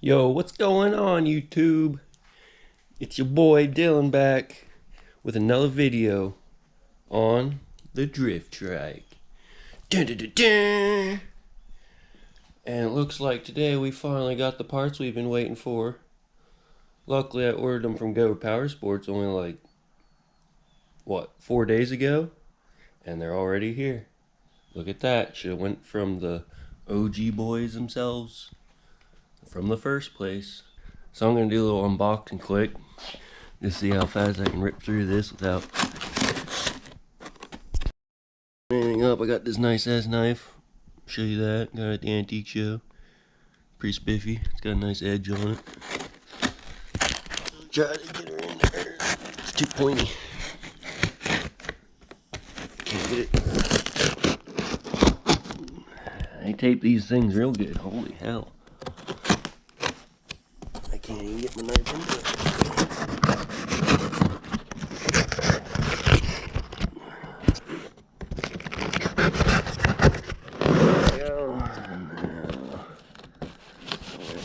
Yo, what's going on, YouTube? It's your boy Dylan back with another video on the Drift Trike. Dun, dun, dun, dun. And it looks like today we finally got the parts we've been waiting for. Luckily, I ordered them from Go Power Sports only like, 4 days ago? And they're already here. Look at that. Should have went from the OG boys themselves from the first place. So I'm going to do a little unboxing quick to see how fast I can rip through this without anything up. I got this nice ass knife. Show you that. Got it at the antique show. Pretty spiffy. It's got a nice edge on it. Try to get her in there. It's too pointy. Can't get it. They tape these things real good. Holy hell. I can't even get my knife into it. There we go. Now,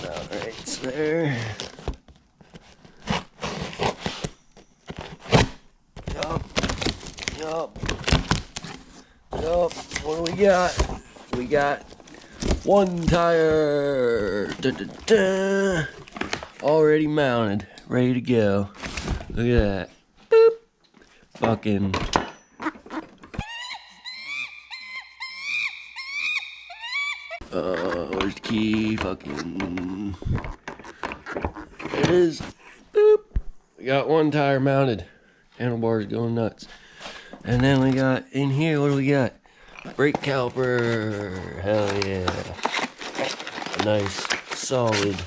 about right there. Yup. What do we got? We got one tire. Dun, dun, dun. Already mounted, ready to go. Look at that. Boop. Fucking. Where's the key? Fucking. There it is. Boop. We got one tire mounted. Handlebars going nuts. And then we got in here, what do we got? Brake caliper. Hell yeah. A nice, solid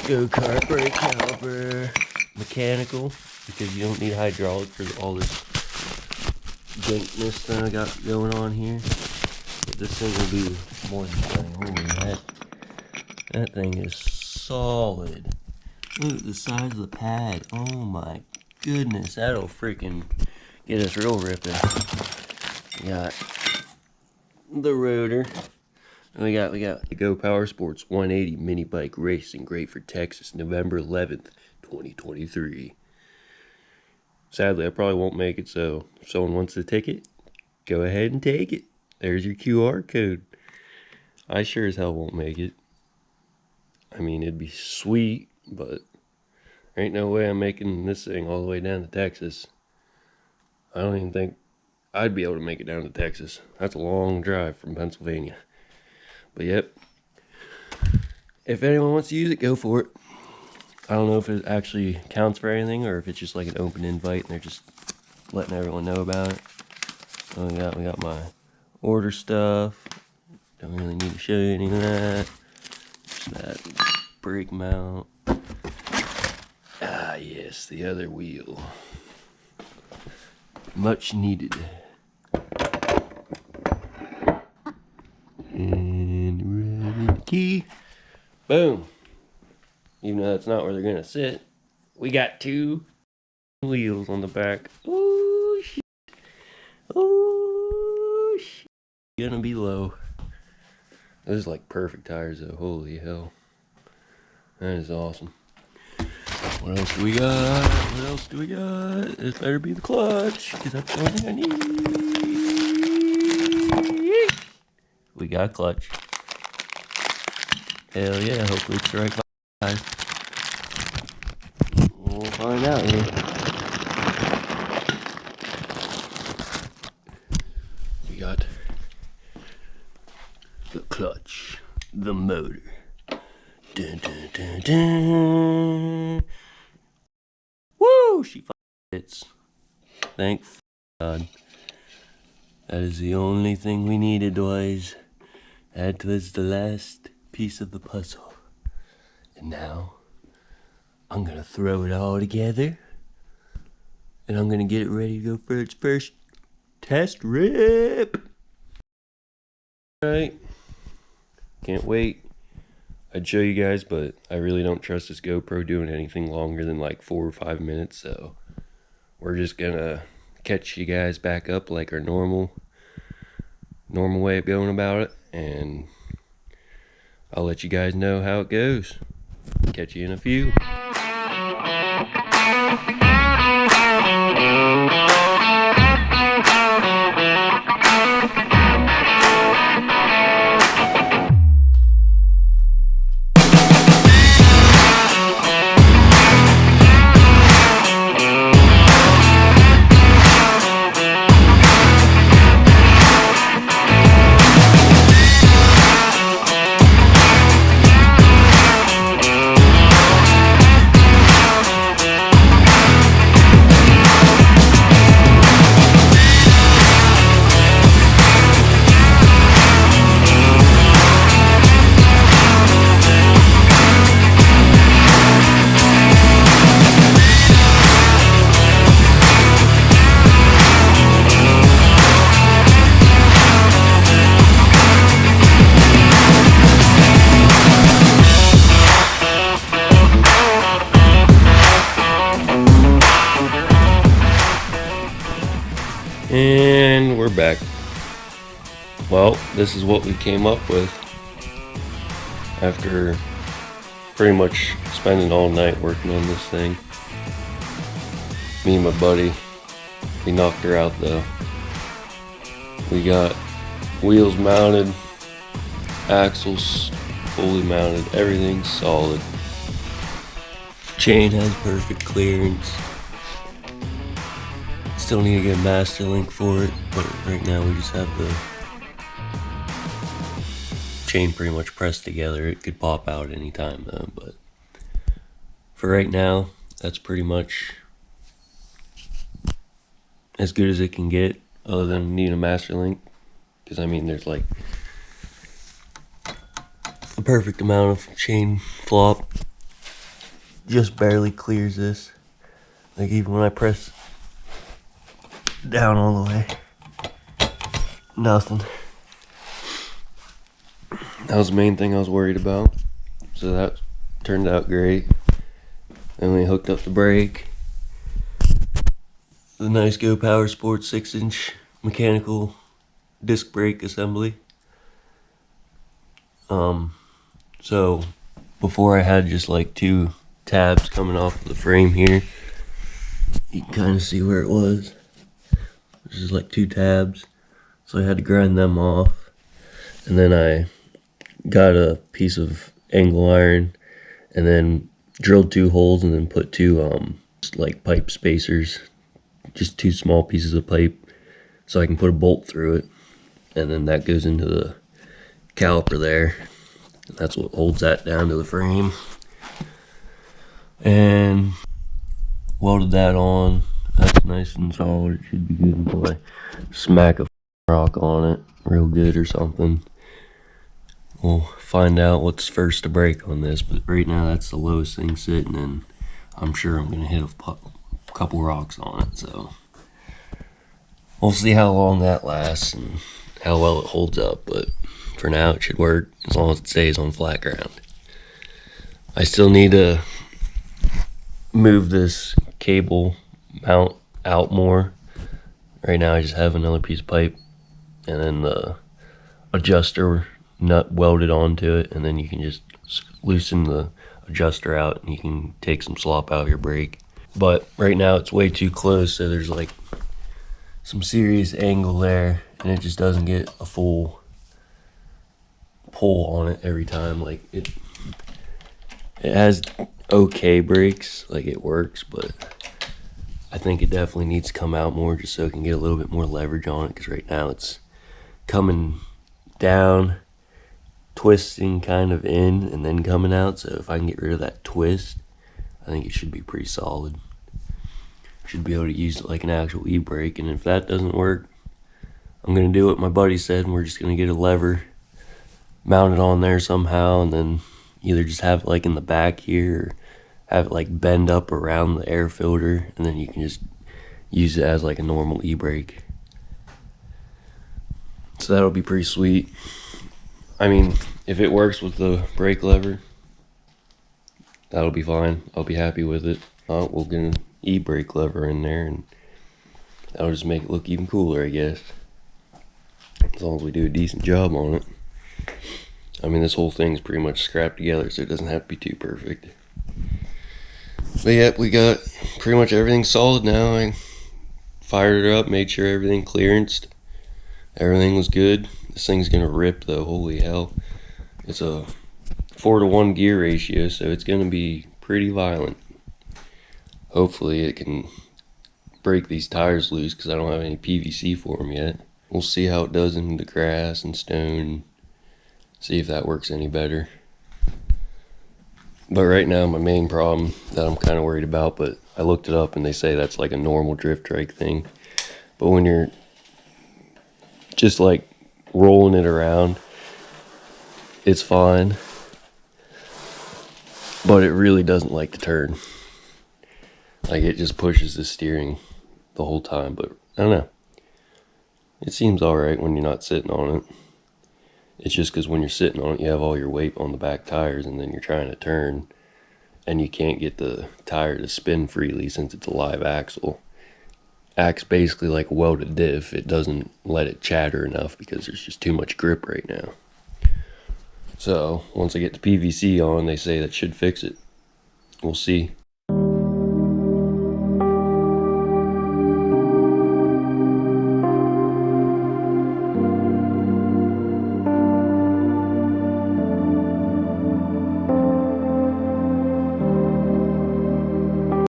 go-kart brake caliper. Mechanical, because you don't need hydraulic for all this dankness that I got going on here. But this thing will be more than fine. Holy, that thing is solid. Look at the size of the pad. Oh my goodness, that'll freaking get us real ripping. We got the rotor. We got the Go Power Sports 180 mini bike racing, great for Texas, November 11th, 2023. Sadly, I probably won't make it, so if someone wants a ticket, go ahead and take it. There's your QR code. I sure as hell won't make it. I mean, it'd be sweet, but there ain't no way I'm making this thing all the way down to Texas. I don't even think I'd be able to make it down to Texas. That's a long drive from Pennsylvania. But yep, if anyone wants to use it, go for it. I don't know if it actually counts for anything or if it's just like an open invite and they're just letting everyone know about it. So we got my order stuff. Don't really need to show you any of that. Just that brake mount. Ah yes, the other wheel. Much needed. And ready, key. Boom. Even though that's not where they're gonna sit, we got two wheels on the back. Oh shit. Oh shit. Gonna be low. Those is like perfect tires though. Holy hell. That is awesome. What else do we got? What else do we got? This better be the clutch, because that's the only thing I need. We got clutch. Hell yeah, hopefully it's the right size. We'll find out here. We got the clutch, the motor. Dun, dun, dun, dun. Woo! She fits. Thank God. That is the only thing we needed, boys. That was the last piece of the puzzle. And now, I'm gonna throw it all together. And I'm gonna get it ready to go for its first test rip. Alright. Can't wait. I'd show you guys, but I really don't trust this GoPro doing anything longer than like 4 or 5 minutes, so we're just gonna catch you guys back up like our normal way of going about it, and I'll let you guys know how it goes. Catch you in a few. And we're back. Well, this is what we came up with after pretty much spending all night working on this thing. Me and my buddy, we knocked her out though. We got wheels mounted, axles fully mounted, everything's solid. Chain has perfect clearance. Still need to get a master link for it, but right now we just have the chain pretty much pressed together. It could pop out anytime though, but for right now, that's pretty much as good as it can get, other than needing a master link. Because I mean, there's like a perfect amount of chain flop. Just barely clears this. Like even when I press down all the way, nothing. That was the main thing I was worried about, so that turned out great. Then we hooked up the brake, the nice Go Power Sports 6-inch mechanical disc brake assembly. So before I had just like 2 tabs coming off of the frame here. You can kind of see where it was. This is like 2 tabs, so I had to grind them off, and then I got a piece of angle iron and then drilled 2 holes and then put 2 like pipe spacers, just 2 small pieces of pipe, so I can put a bolt through it, and then that goes into the caliper there, and that's what holds that down to the frame. And welded that on. That's nice and solid. It should be good until I smack a rock on it real good or something. We'll find out what's first to break on this, but right now that's the lowest thing sitting, and I'm sure I'm gonna hit a couple rocks on it, so we'll see how long that lasts and how well it holds up, but for now it should work as long as it stays on flat ground. I still need to move this cable mount out more. Right now I just have another piece of pipe and then the adjuster nut welded onto it, and then you can just loosen the adjuster out and you can take some slop out of your brake. But right now it's way too close, so there's like some serious angle there, and it just doesn't get a full pull on it every time. Like it has okay brakes, like it works, but I think it definitely needs to come out more just so it can get a little bit more leverage on it, because right now it's coming down, twisting kind of in, and then coming out. So if I can get rid of that twist, I think it should be pretty solid. Should be able to use it like an actual e-brake, and if that doesn't work, I'm going to do what my buddy said, and we're just going to get a lever, mount it on there somehow, and then either just have it like in the back here, or have it like bend up around the air filter, and then you can just use it as like a normal e-brake. So that'll be pretty sweet. I mean, if it works with the brake lever, that'll be fine. I'll be happy with it. We'll get an e-brake lever in there, and that'll just make it look even cooler, I guess. As long as we do a decent job on it. I mean, this whole thing's pretty much scrapped together, so it doesn't have to be too perfect. But yep, we got pretty much everything solid now. I fired it up, made sure everything clearanced. Everything was good. This thing's gonna rip though, holy hell. It's a 4-to-1 gear ratio, so it's gonna be pretty violent. Hopefully it can break these tires loose because I don't have any PVC for them yet. We'll see how it does in the grass and stone. See if that works any better. But right now my main problem that I'm kind of worried about, but I looked it up and they say that's like a normal drift trike thing. But when you're just like rolling it around, it's fine. But it really doesn't like to turn. Like it just pushes the steering the whole time, but I don't know. It seems alright when you're not sitting on it. It's just because when you're sitting on it, you have all your weight on the back tires, and then you're trying to turn, and you can't get the tire to spin freely since it's a live axle. Acts basically like a welded diff. It doesn't let it chatter enough because there's just too much grip right now. So once I get the PVC on, they say that should fix it. We'll see.